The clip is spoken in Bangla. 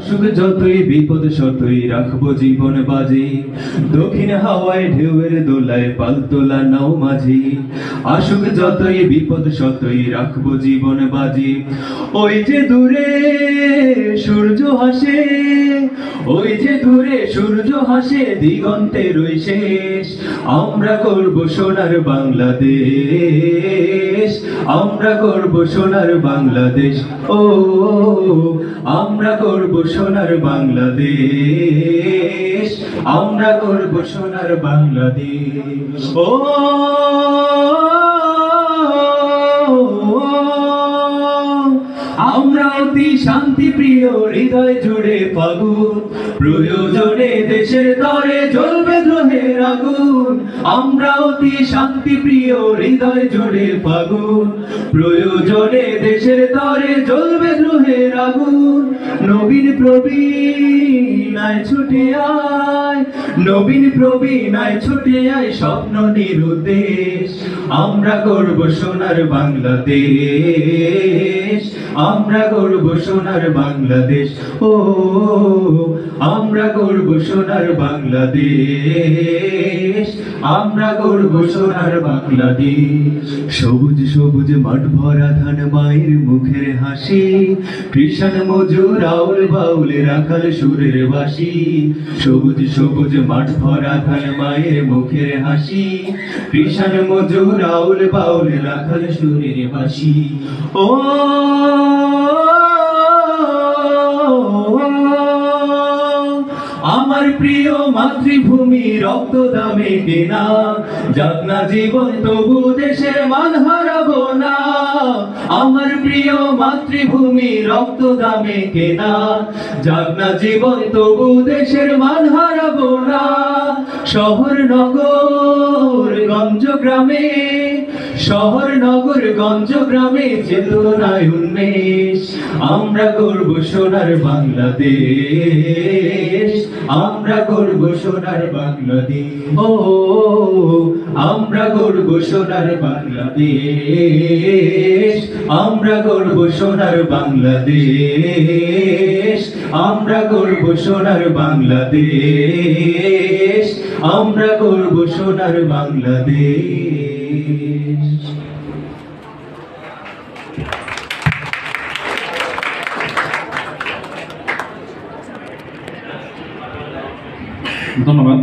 আসুক যতই বিপদ শতই রাখবো জীবন বাজি, দক্ষিণ হাওয়ায় ঢেউয়ের দোলায় পালতোলা নাও মাঝি। আসুক যতই বিপদ শতই রাখবো জীবন বাজি। ওই যে দূরে সূর্য হাসে, ওই যে দূরে সূর্য হাসে, দিগন্তের ওই শেষ। আমরা করব সোনার বাংলাদেশ, আমরা করব সোনার বাংলাদেশ। ও আমরা করব সোনার বাংলাদেশ, আমরা করব সোনার বাংলাদেশ। ও আমরা অতি শান্তি প্রিয়, হৃদয় জুড়ে ফাগুন, প্রয়োজনে দেশের তরে জ্বলবে দ্রোহের আগুন। আমরা অতি শান্তি প্রিয়, হৃদয় জুড়ে ফাগুন, প্রয়োজনে দেশের তরে জ্বলবে দ্রোহের আগুন। নবীন প্রবীণ আয় ছুটে আয়, নবীন প্রবীণ আয় ছুটে আয়, স্বপ্ন নিরুদ্দেশ। আমরা করব সোনার বাংলাদেশ, আমরা করব সোনার বাংলাদেশ। ও আমরা করব সোনার বাংলাদেশ, আমরা করব সোনার বাংলাদেশ। সবুজ সবুজ মাঠ ভরা ধান, মায়ের মুখের হাসি, কৃষাণ মজুর আউল বাউল রাখাল সুরের বাসি। সবুজ সবুজ মাঠ ভরা ধান, মায়ের মুখের হাসি, কৃষাণ মজুর আউল বাউল রাখাল সুরের বাসি। ও আমার প্রিয় মাতৃভূমি রক্ত দামে কেনা, যাক না জীবন তবু দেশের মান হারাবো না। আমার প্রিয় মাতৃভূমি রক্ত দামে কেনা, যাক না জীবন তবু দেশের মান হারাবো না। শহর নগর গঞ্জ গ্রামে, শহর নগর গঞ্জ গ্রামে চেতনায় উন্মেষ। আমরা করব সোনার বাংলাদেশ, আমরা করব সোনার বাংলাদেশ। ও আমরা করব সোনার বাংলাদেশ, আমরা করব সোনার বাংলাদেশ, আমরা করব সোনার বাংলাদেশ, আমরা করব সোনার বাংলাদেশ। ধন্যবাদ।